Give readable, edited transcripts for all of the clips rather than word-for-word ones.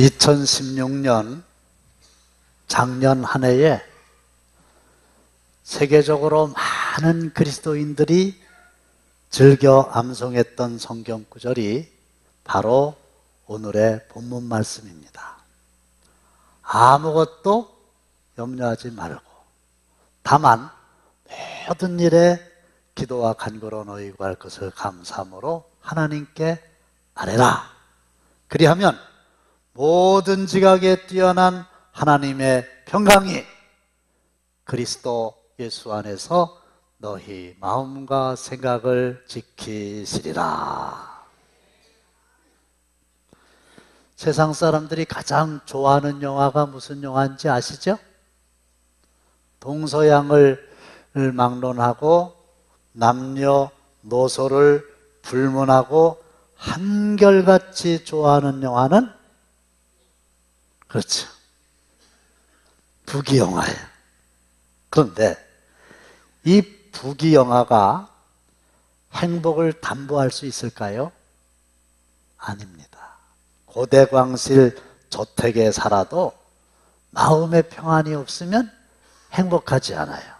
2016년 작년 한 해에 세계적으로 많은 그리스도인들이 즐겨 암송했던 성경 구절이 바로 오늘의 본문 말씀입니다. 아무것도 염려하지 말고 다만 모든 일에 기도와 간구로 너희 구할 것을 감사함으로 하나님께 아뢰라. 그리하면 모든 지각에 뛰어난 하나님의 평강이 그리스도 예수 안에서 너희 마음과 생각을 지키시리라. 세상 사람들이 가장 좋아하는 영화가 무슨 영화인지 아시죠? 동서양을 막론하고 남녀노소를 불문하고 한결같이 좋아하는 영화는 그렇죠, 부귀영화예요. 그런데 이 부귀영화가 행복을 담보할 수 있을까요? 아닙니다. 고대광실 저택에 살아도 마음의 평안이 없으면 행복하지 않아요.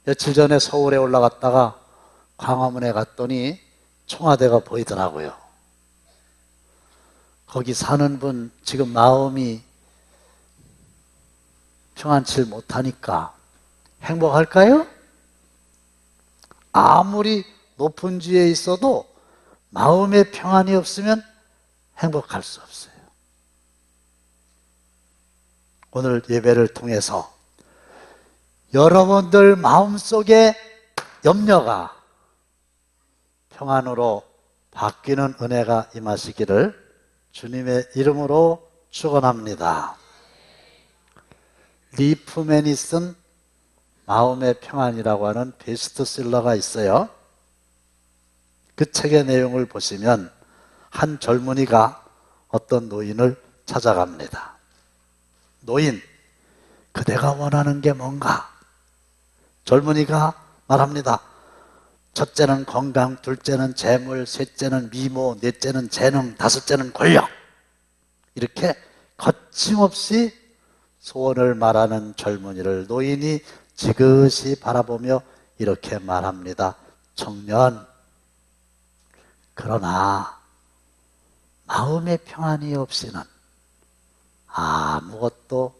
며칠 전에 서울에 올라갔다가 광화문에 갔더니 청와대가 보이더라고요. 거기 사는 분 지금 마음이 평안치 못하니까 행복할까요? 아무리 높은 지에 있어도 마음의 평안이 없으면 행복할 수 없어요. 오늘 예배를 통해서 여러분들 마음속에 염려가 평안으로 바뀌는 은혜가 임하시기를 주님의 이름으로 축원합니다. 리프맨이 쓴 마음의 평안이라고 하는 베스트셀러가 있어요. 그 책의 내용을 보시면 한 젊은이가 어떤 노인을 찾아갑니다. 노인, 그대가 원하는 게 뭔가? 젊은이가 말합니다. 첫째는 건강, 둘째는 재물, 셋째는 미모, 넷째는 재능, 다섯째는 권력. 이렇게 거침없이 소원을 말하는 젊은이를 노인이 지그시 바라보며 이렇게 말합니다. 청년, 그러나 마음의 평안이 없이는 아무것도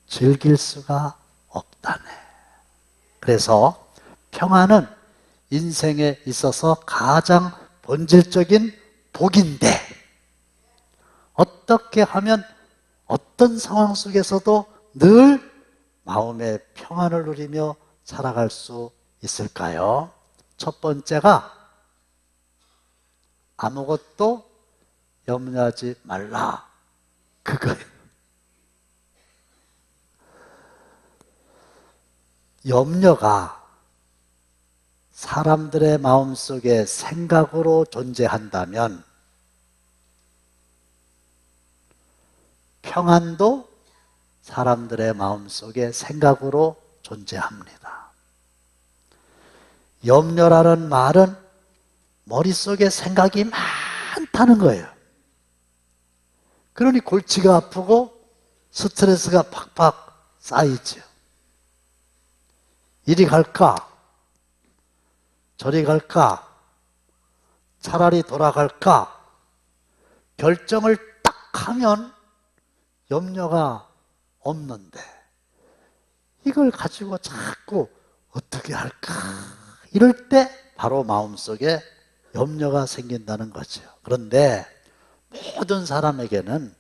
즐길 수가 없다네. 그래서 평안은 인생에 있어서 가장 본질적인 복인데 어떻게 하면 어떤 상황 속에서도 늘 마음의 평안을 누리며 살아갈 수 있을까요? 첫 번째가 아무것도 염려하지 말라, 그거예요. 염려가 사람들의 마음속에 생각으로 존재한다면 평안도 사람들의 마음속에 생각으로 존재합니다. 염려라는 말은 머릿속에 생각이 많다는 거예요. 그러니 골치가 아프고 스트레스가 팍팍 쌓이죠. 이리 갈까? 저리 갈까? 차라리 돌아갈까? 결정을 딱 하면 염려가 없는데 이걸 가지고 자꾸 어떻게 할까? 이럴 때 바로 마음속에 염려가 생긴다는 거죠. 그런데 모든 사람에게는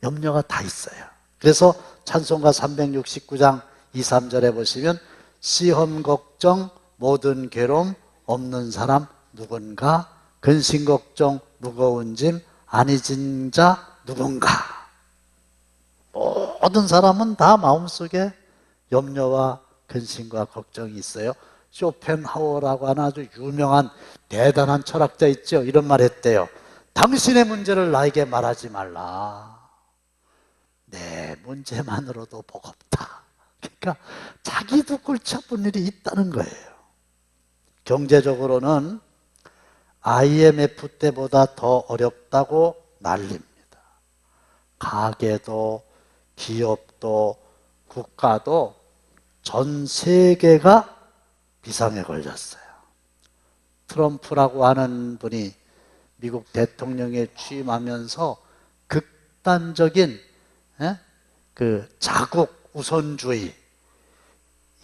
염려가 다 있어요. 그래서 찬송가 369장 2, 3절에 보시면 시험 걱정 모든 괴로움 없는 사람 누군가, 근심 걱정 무거운 짐 아니 진 자 누군가. 모든 사람은 다 마음속에 염려와 근심과 걱정이 있어요. 쇼펜하우어라고 하는 아주 유명한 대단한 철학자 있죠. 이런 말 했대요. 당신의 문제를 나에게 말하지 말라. 내 문제만으로도 버겁다. 그러니까 자기도 골치 아픈 일이 있다는 거예요. 경제적으로는 IMF 때보다 더 어렵다고 난립니다. 가게도 기업도 국가도 전 세계가 비상에 걸렸어요. 트럼프라고 하는 분이 미국 대통령에 취임하면서 극단적인 그 자국 우선주의,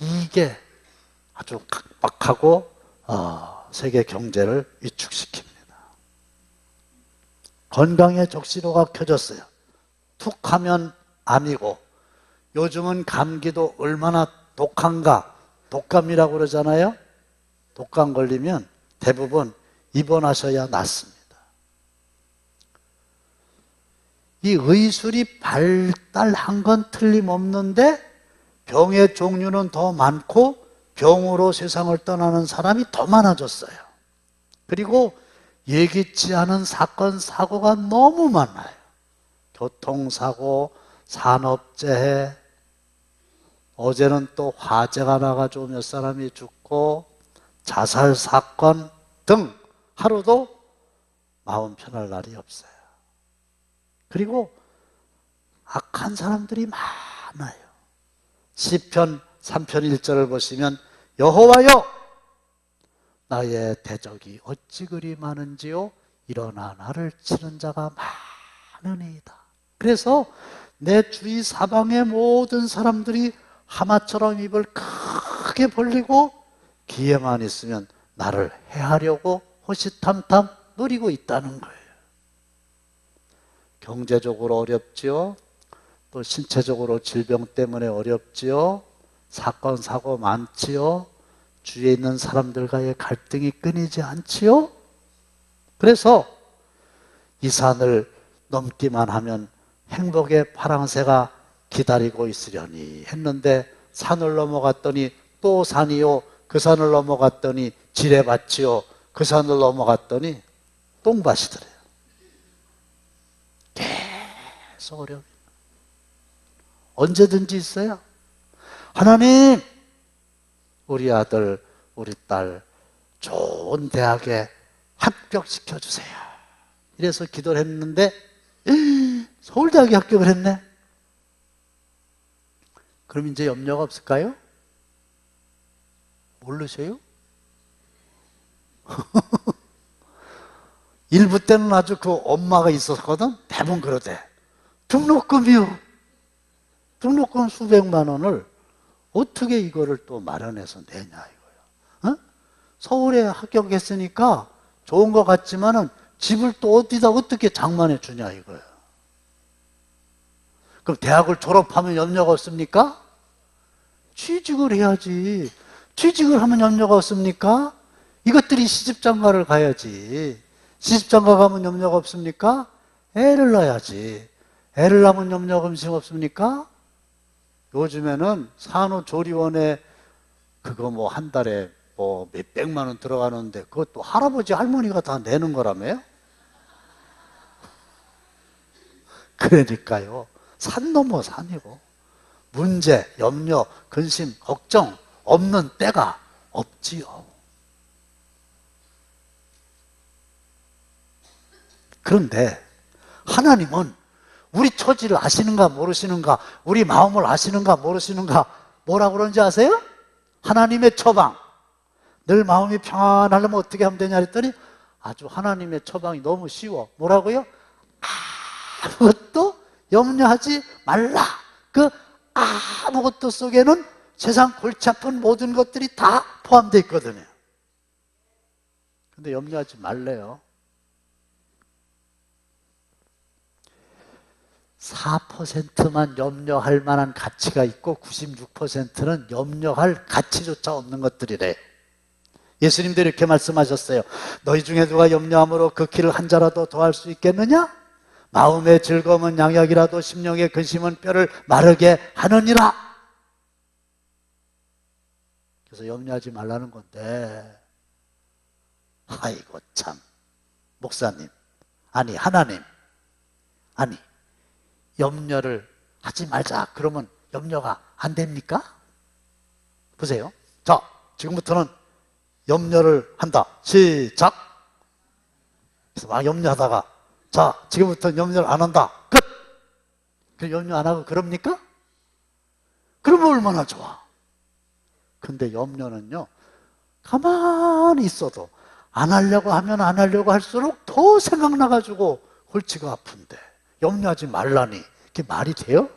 이게 아주 각박하고 세계 경제를 위축시킵니다. 건강의 적신호가 켜졌어요. 툭 하면 암이고, 요즘은 감기도 얼마나 독한가, 독감이라고 그러잖아요. 독감 걸리면 대부분 입원하셔야 낫습니다. 이 의술이 발달한 건 틀림없는데 병의 종류는 더 많고 병으로 세상을 떠나는 사람이 더 많아졌어요. 그리고 예기치 않은 사건, 사고가 너무 많아요. 교통사고, 산업재해, 어제는 또 화재가 나가지고 몇 사람이 죽고 자살사건 등 하루도 마음 편할 날이 없어요. 그리고 악한 사람들이 많아요. 시편 3편 1절을 보시면 여호와여 나의 대적이 어찌 그리 많은지요 일어나 나를 치는 자가 많으니이다. 그래서 내 주위 사방의 모든 사람들이 하마처럼 입을 크게 벌리고 기회만 있으면 나를 해하려고 호시탐탐 노리고 있다는 거예요. 경제적으로 어렵지요. 또 신체적으로 질병 때문에 어렵지요. 사건, 사고 많지요. 주위에 있는 사람들과의 갈등이 끊이지 않지요. 그래서 이 산을 넘기만 하면 행복의 파랑새가 기다리고 있으려니 했는데 산을 넘어갔더니 또 산이요. 그 산을 넘어갔더니 지뢰밭이요. 그 산을 넘어갔더니 똥밭이더래요. 계속 어려워요. 언제든지 있어요. 하나님, 우리 아들, 우리 딸 좋은 대학에 합격시켜주세요. 이래서 기도를 했는데 서울대학에 합격을 했네. 그럼 이제 염려가 없을까요? 모르세요? 일부 때는 아주 그 엄마가 있었거든. 대부분 그러대. 등록금이요. 등록금 수백만 원을 어떻게 이거를 또 마련해서 내냐 이거예요. 어? 서울에 합격했으니까 좋은 것 같지만은 집을 또 어디다 어떻게 장만해 주냐 이거예요. 그럼 대학을 졸업하면 염려가 없습니까? 취직을 해야지. 취직을 하면 염려가 없습니까? 이것들이 시집장가를 가야지. 시집장가 가면 염려가 없습니까? 애를 낳아야지. 애를 낳으면 염려가 없습니까? 요즘에는 산후조리원에 그거 뭐 한 달에 뭐 몇백만 원 들어가는데 그것도 할아버지 할머니가 다 내는 거라며요? 그러니까요. 산 넘어 산이고 문제, 염려, 근심, 걱정 없는 때가 없지요. 그런데 하나님은 우리 처지를 아시는가 모르시는가, 우리 마음을 아시는가 모르시는가, 뭐라고 그러는지 아세요? 하나님의 처방. 늘 마음이 평안하려면 어떻게 하면 되냐 했더니 아주 하나님의 처방이 너무 쉬워. 뭐라고요? 아무것도 염려하지 말라. 그 아무것도 속에는 세상 골치 아픈 모든 것들이 다 포함되어 있거든요. 근데 염려하지 말래요. 4%만 염려할 만한 가치가 있고 96%는 염려할 가치조차 없는 것들이래. 예수님도 이렇게 말씀하셨어요. 너희 중에 누가 염려함으로 그 길을 한 자라도 더할 수 있겠느냐? 마음의 즐거움은 양약이라도 심령의 근심은 뼈를 마르게 하느니라. 그래서 염려하지 말라는 건데, 아이고 참, 목사님, 아니 하나님, 아니 염려를 하지 말자 그러면 염려가 안 됩니까? 보세요. 자, 지금부터는 염려를 한다. 시작. 그래서 막 염려하다가 자, 지금부터 염려를 안 한다. 끝! 그 염려 안 하고 그럽니까? 그러면 얼마나 좋아. 근데 염려는요, 가만히 있어도 안 하려고 하면 안 하려고 할수록 더 생각나가지고 골치가 아픈데 염려하지 말라니 그게 말이 돼요?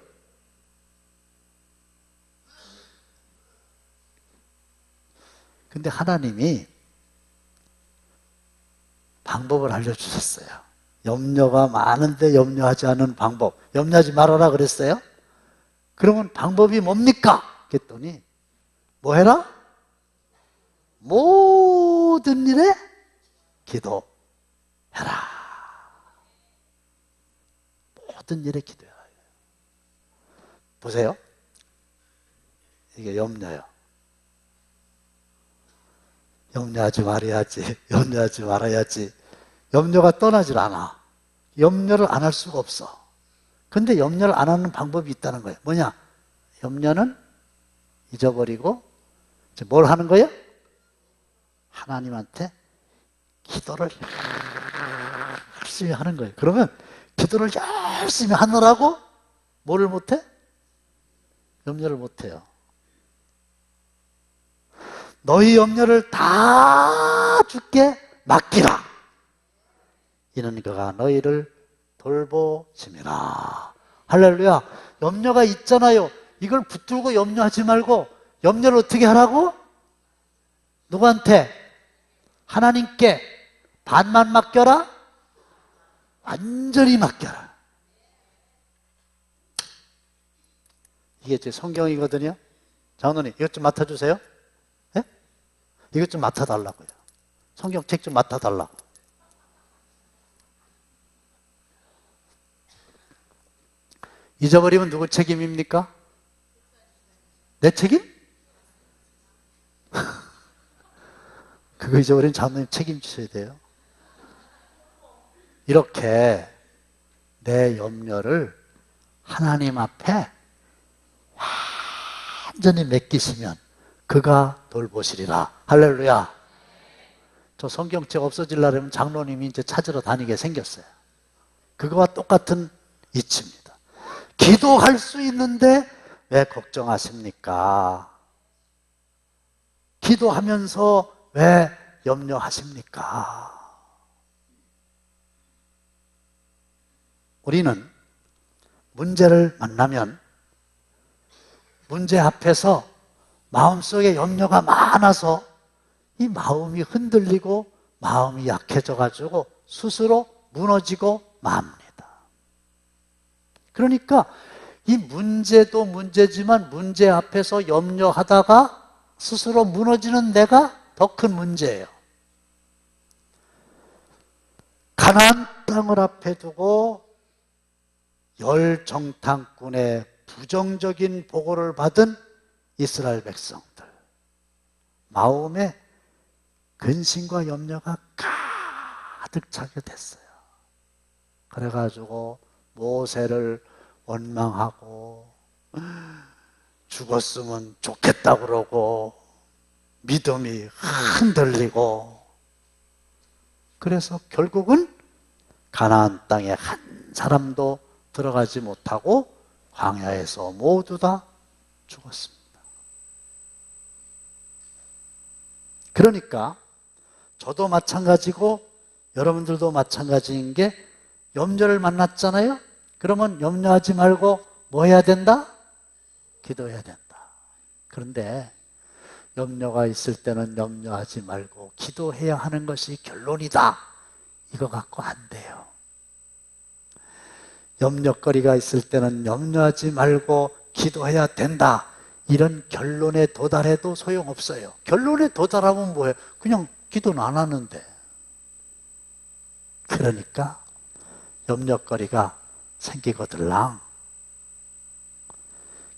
근데 하나님이 방법을 알려주셨어요. 염려가 많은데 염려하지 않은 방법. 염려하지 말아라 그랬어요? 그러면 방법이 뭡니까? 그랬더니 뭐 해라? 모든 일에 기도해라. 모든 일에 기도해라. 보세요. 이게 염려요. 염려하지 말아야지. 염려하지 말아야지. 염려가 떠나질 않아. 염려를 안 할 수가 없어. 근데 염려를 안 하는 방법이 있다는 거예요. 뭐냐? 염려는 잊어버리고 뭘 하는 거예요? 하나님한테 기도를 열심히 하는 거예요. 그러면 기도를 열심히 하느라고 뭐를 못해? 염려를 못해요. 너희 염려를 다 주께 맡기라. 이는 그가 너희를 돌보심이라. 할렐루야. 염려가 있잖아요. 이걸 붙들고 염려하지 말고 염려를 어떻게 하라고? 누구한테? 하나님께 반만 맡겨라? 완전히 맡겨라. 이게 제 성경이거든요. 장로님, 이것 좀 맡아주세요. 네? 이것 좀 맡아달라고요. 성경책 좀 맡아달라고. 잊어버리면 누구 책임입니까? 내 책임? 그거 잊어버리면 장로님 책임지셔야 돼요. 이렇게 내 염려를 하나님 앞에 완전히 맡기시면 그가 돌보시리라. 할렐루야. 저 성경책 없어지려면 장로님이 이제 찾으러 다니게 생겼어요. 그거와 똑같은 이치입니다. 기도할 수 있는데 왜 걱정하십니까? 기도하면서 왜 염려하십니까? 우리는 문제를 만나면 문제 앞에서 마음속에 염려가 많아서 이 마음이 흔들리고 마음이 약해져가지고 스스로 무너지고 맙니다. 그러니까 이 문제도 문제지만 문제 앞에서 염려하다가 스스로 무너지는 내가 더 큰 문제예요. 가나안 땅을 앞에 두고 열 정탐꾼의 부정적인 보고를 받은 이스라엘 백성들, 마음에 근심과 염려가 가득 차게 됐어요. 그래가지고 모세를 원망하고 죽었으면 좋겠다 그러고 믿음이 흔들리고, 그래서 결국은 가나안 땅에 한 사람도 들어가지 못하고 광야에서 모두 다 죽었습니다. 그러니까 저도 마찬가지고 여러분들도 마찬가지인 게, 염려를 만났잖아요. 그러면 염려하지 말고 뭐 해야 된다? 기도해야 된다. 그런데 염려가 있을 때는 염려하지 말고 기도해야 하는 것이 결론이다. 이거 갖고 안 돼요. 염려거리가 있을 때는 염려하지 말고 기도해야 된다. 이런 결론에 도달해도 소용없어요. 결론에 도달하면 뭐예요? 그냥 기도는 안 하는데. 그러니까 염려거리가 생기거들랑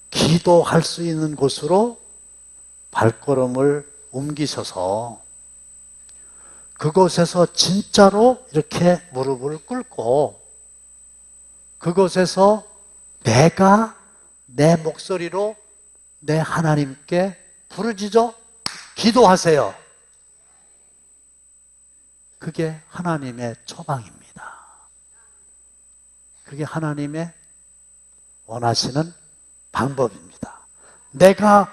기도할 수 있는 곳으로 발걸음을 옮기셔서 그곳에서 진짜로 이렇게 무릎을 꿇고 그곳에서 내가 내 목소리로 내 하나님께 부르짖어 기도하세요. 그게 하나님의 처방입니다. 그게 하나님의 원하시는 방법입니다. 내가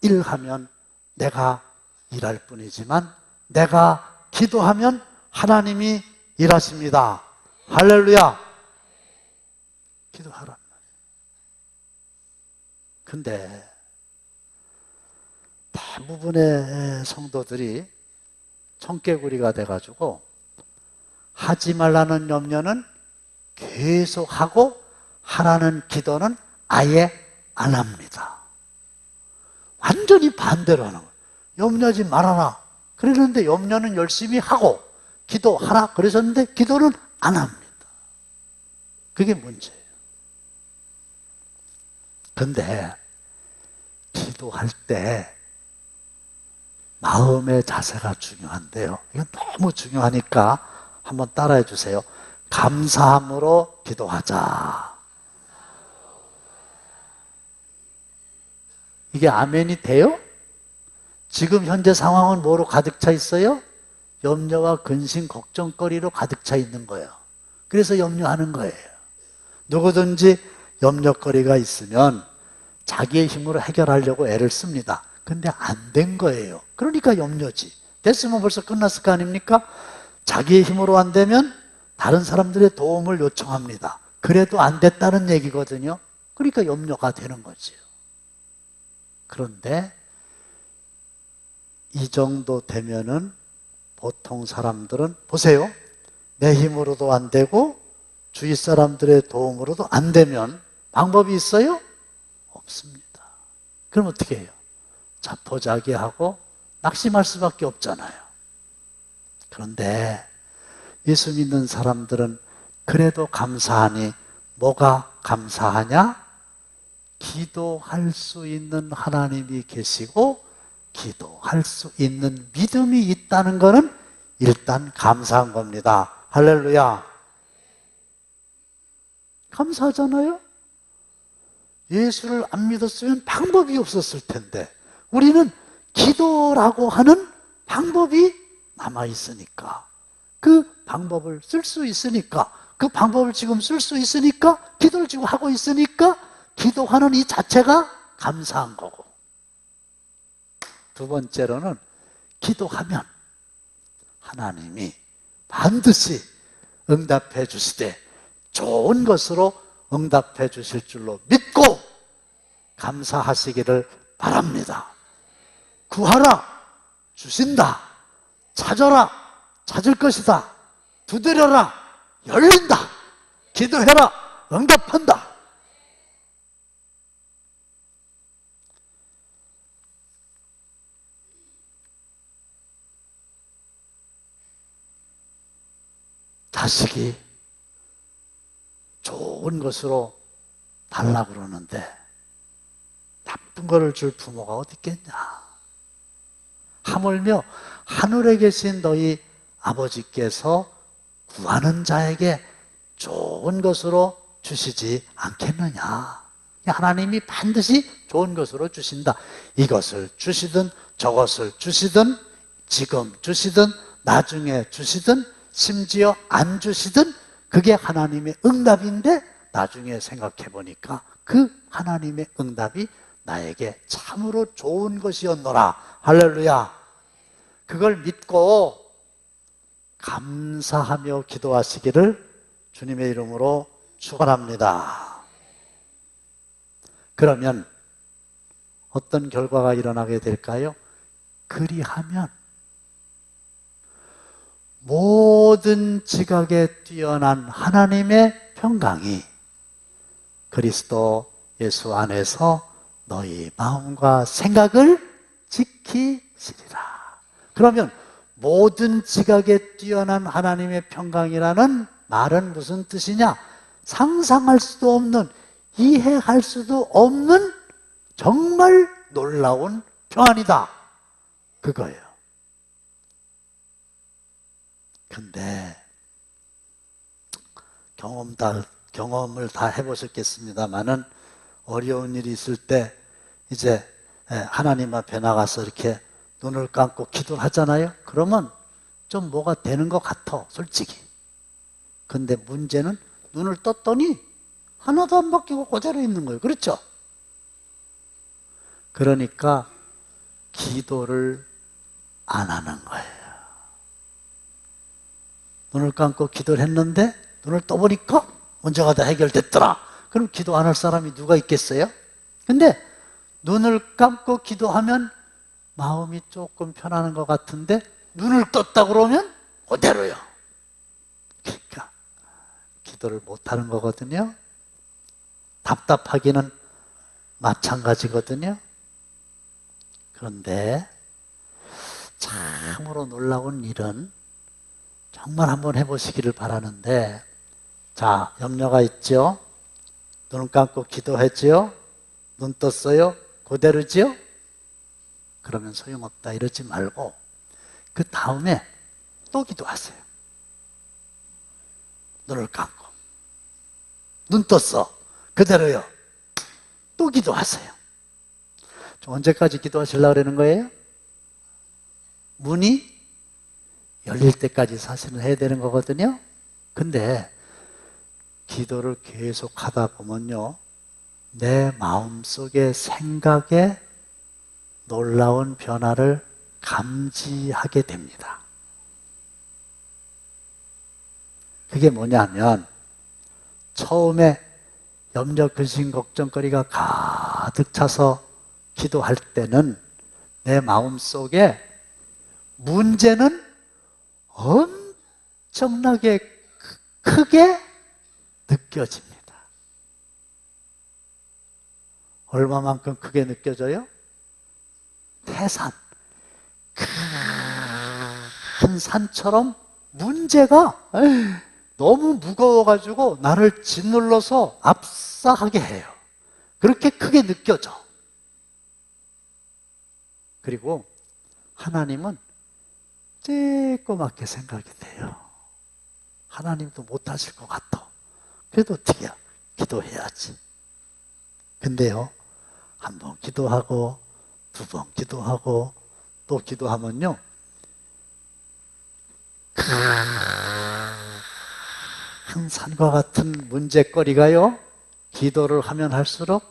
일하면 내가 일할 뿐이지만 내가 기도하면 하나님이 일하십니다. 할렐루야. 기도하란 말이에요. 근데 대부분의 성도들이 청개구리가 돼가지고 하지 말라는 염려는 계속하고 하라는 기도는 아예 안 합니다. 완전히 반대로 하는 거예요. 염려하지 말아라 그랬는데 염려는 열심히 하고 기도하라 그러셨는데 기도는 안 합니다. 그게 문제예요. 근데 기도할 때 마음의 자세가 중요한데요. 이건 너무 중요하니까 한번 따라해 주세요. 감사함으로 기도하자. 이게 아멘이 돼요? 지금 현재 상황은 뭐로 가득 차 있어요? 염려와 근심, 걱정거리로 가득 차 있는 거예요. 그래서 염려하는 거예요. 누구든지 염려거리가 있으면 자기의 힘으로 해결하려고 애를 씁니다. 근데 안 된 거예요. 그러니까 염려지. 됐으면 벌써 끝났을 거 아닙니까? 자기의 힘으로 안 되면 다른 사람들의 도움을 요청합니다. 그래도 안 됐다는 얘기거든요. 그러니까 염려가 되는 거지요. 그런데 이 정도 되면은 보통 사람들은 보세요. 내 힘으로도 안 되고 주위 사람들의 도움으로도 안 되면 방법이 있어요? 없습니다. 그럼 어떻게 해요? 자포자기하고 낙심할 수밖에 없잖아요. 그런데 예수 믿는 사람들은 그래도 감사하니 뭐가 감사하냐? 기도할 수 있는 하나님이 계시고 기도할 수 있는 믿음이 있다는 것은 일단 감사한 겁니다. 할렐루야. 감사하잖아요. 예수를 안 믿었으면 방법이 없었을 텐데 우리는 기도라고 하는 방법이 남아있으니까 그 방법을 쓸 수 있으니까 그 방법을 지금 쓸 수 있으니까 기도를 지금 하고 있으니까 기도하는 이 자체가 감사한 거고, 두 번째로는 기도하면 하나님이 반드시 응답해 주시되 좋은 것으로 응답해 주실 줄로 믿고 감사하시기를 바랍니다. 구하라 주신다. 찾아라 찾을 것이다. 두드려라 열린다. 기도해라 응답한다. 자식이 좋은 것으로 달라고 그러는데 나쁜 거를 줄 부모가 어디 있겠냐. 하물며 하늘에 계신 너희 아버지께서 구하는 자에게 좋은 것으로 주시지 않겠느냐. 하나님이 반드시 좋은 것으로 주신다. 이것을 주시든 저것을 주시든 지금 주시든 나중에 주시든 심지어 안 주시든 그게 하나님의 응답인데 나중에 생각해 보니까 그 하나님의 응답이 나에게 참으로 좋은 것이었노라. 할렐루야. 그걸 믿고 감사하며 기도하시기를 주님의 이름으로 축원합니다. 그러면 어떤 결과가 일어나게 될까요? 그리하면 모든 지각에 뛰어난 하나님의 평강이 그리스도 예수 안에서 너희 마음과 생각을 지키시리라. 그러면 모든 지각에 뛰어난 하나님의 평강이라는 말은 무슨 뜻이냐? 상상할 수도 없는, 이해할 수도 없는 정말 놀라운 평안이다. 그거예요. 근데 경험을 다 해보셨겠습니다만은 어려운 일이 있을 때 이제 하나님 앞에 나가서 이렇게 눈을 감고 기도를 하잖아요. 그러면 좀 뭐가 되는 것 같아, 솔직히. 근데 문제는 눈을 떴더니 하나도 안 바뀌고 그대로 있는 거예요. 그렇죠? 그러니까 기도를 안 하는 거예요. 눈을 감고 기도를 했는데 눈을 떠보니까 문제가 다 해결됐더라. 그럼 기도 안 할 사람이 누가 있겠어요? 근데 눈을 감고 기도하면 마음이 조금 편안한 것 같은데 눈을 떴다 그러면 그대로요. 그러니까 기도를 못하는 거거든요. 답답하기는 마찬가지거든요. 그런데 참으로 놀라운 일은 정말 한번 해보시기를 바라는데, 자, 염려가 있죠? 눈 감고 기도했지요? 눈 떴어요? 그대로지요? 그러면 소용없다 이러지 말고 그 다음에 또 기도하세요. 눈을 감고 눈 떴어, 그대로요. 또 기도하세요. 언제까지 기도하시려고 그러는 거예요? 문이 열릴 때까지 사실은 해야 되는 거거든요. 근데 기도를 계속 하다 보면요, 내 마음속의 생각에 놀라운 변화를 감지하게 됩니다. 그게 뭐냐면, 처음에 염려, 근심, 걱정거리가 가득 차서 기도할 때는 내 마음속에 문제는 엄청나게 크게 느껴집니다. 얼마만큼 크게 느껴져요? 태산, 큰 산처럼 문제가 너무 무거워가지고 나를 짓눌러서 압사하게 해요. 그렇게 크게 느껴져. 그리고 하나님은 쬐꼬맣게 생각이 돼요. 하나님도 못하실 것 같아. 그래도 어떻게 기도해야지. 근데요, 한 번 기도하고 두 번 기도하고 또 기도하면요, 큰 산과 같은 문제거리가요, 기도를 하면 할수록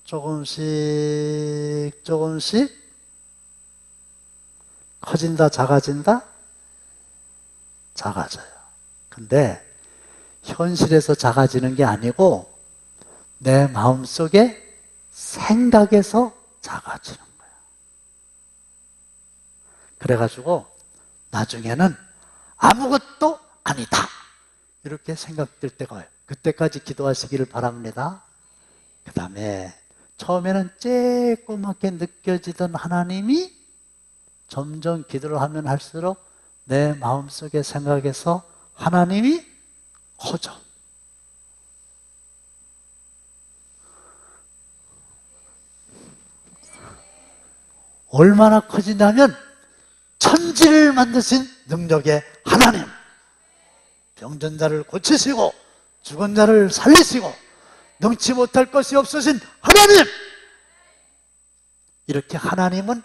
조금씩 조금씩 커진다, 작아진다? 작아져요. 근데 현실에서 작아지는 게 아니고 내 마음속에 생각에서 작아지는 거예요. 그래가지고 나중에는 아무것도 아니다, 이렇게 생각될 때가 와요. 그때까지 기도하시기를 바랍니다. 그 다음에 처음에는 쬐꼬맣게 느껴지던 하나님이 점점 기도를 하면 할수록 내 마음속의 생각에서 하나님이 커져. 얼마나 커지냐면 천지를 만드신 능력의 하나님, 병든 자를 고치시고 죽은 자를 살리시고 능치 못할 것이 없으신 하나님, 이렇게 하나님은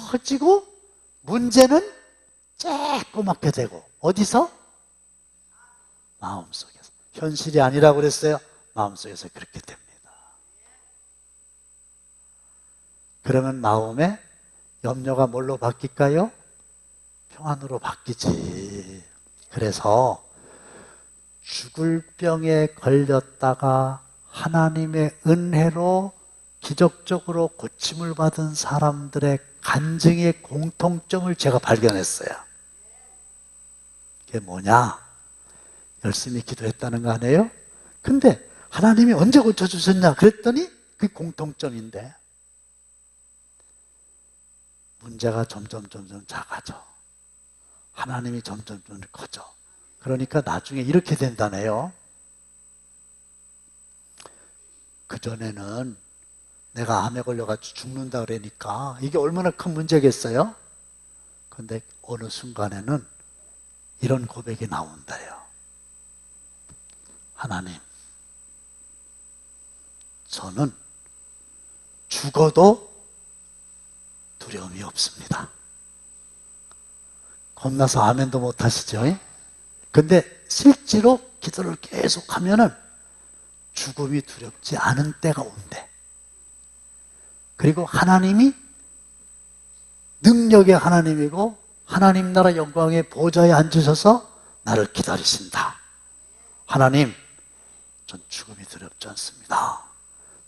커지고 문제는 쬐꼬맣게 되고, 어디서? 마음속에서. 현실이 아니라고 그랬어요. 마음속에서 그렇게 됩니다. 그러면 마음에 염려가 뭘로 바뀔까요? 평안으로 바뀌지. 그래서 죽을 병에 걸렸다가 하나님의 은혜로 기적적으로 고침을 받은 사람들의 간증의 공통점을 제가 발견했어요. 그게 뭐냐? 열심히 기도했다는 거 아니에요? 근데 하나님이 언제 고쳐주셨냐 그랬더니 그게 공통점인데, 문제가 점점 작아져. 하나님이 점점 커져. 그러니까 나중에 이렇게 된다네요. 그전에는 내가 암에 걸려가지고 죽는다 그러니까 이게 얼마나 큰 문제겠어요? 근데 어느 순간에는 이런 고백이 나온다요. 하나님, 저는 죽어도 두려움이 없습니다. 겁나서 아멘도 못 하시죠? 근데 실제로 기도를 계속 하면은 죽음이 두렵지 않은 때가 온대. 그리고 하나님이 능력의 하나님이고 하나님 나라 영광의 보좌에 앉으셔서 나를 기다리신다. 하나님, 전 죽음이 두렵지 않습니다.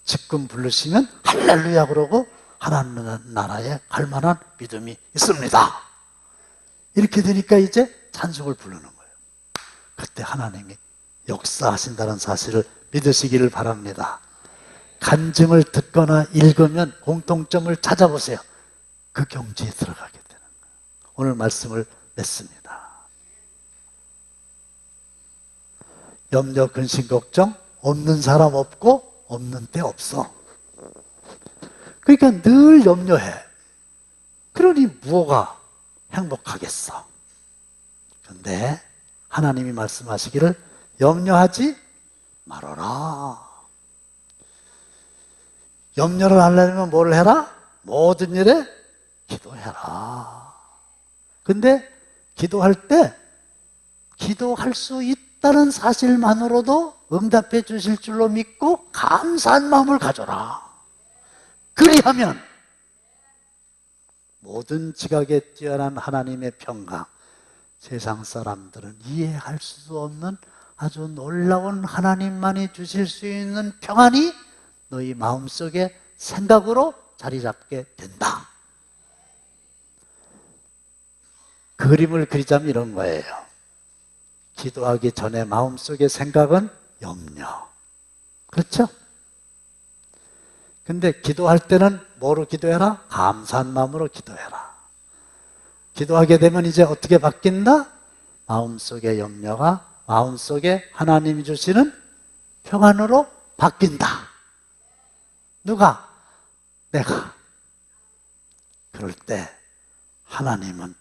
지금 부르시면 할렐루야 그러고 하나님 나라에 갈 만한 믿음이 있습니다. 이렇게 되니까 이제 찬송을 부르는 거예요. 그때 하나님이 역사하신다는 사실을 믿으시기를 바랍니다. 간증을 듣거나 읽으면 공통점을 찾아보세요. 그 경지에 들어가게 되는 거예요. 오늘 말씀을 맺습니다. 염려, 근심, 걱정 없는 사람 없고 없는 때 없어. 그러니까 늘 염려해. 그러니 뭐가 행복하겠어. 그런데 하나님이 말씀하시기를 염려하지 말아라. 염려를 하려면 뭘 해라? 모든 일에 기도해라. 근데 기도할 때 기도할 수 있다는 사실만으로도 응답해 주실 줄로 믿고 감사한 마음을 가져라. 그리하면 모든 지각에 뛰어난 하나님의 평강, 세상 사람들은 이해할 수 없는 아주 놀라운 하나님만이 주실 수 있는 평안이 너희 마음속에 생각으로 자리 잡게 된다. 그림을 그리자면 이런 거예요. 기도하기 전에 마음속의 생각은 염려. 그렇죠? 근데 기도할 때는 뭐로 기도해라? 감사한 마음으로 기도해라. 기도하게 되면 이제 어떻게 바뀐다? 마음속의 염려가 마음속에 하나님이 주시는 평안으로 바뀐다. 누가? 내가. 그럴 때 하나님은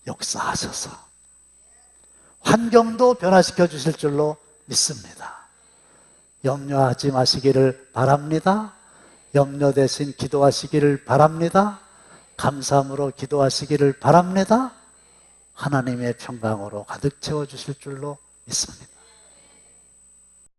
역사하셔서 환경도 변화시켜 주실 줄로 믿습니다. 염려하지 마시기를 바랍니다. 염려 대신 기도하시기를 바랍니다. 감사함으로 기도하시기를 바랍니다. 하나님의 평강으로 가득 채워주실 줄로 믿습니다.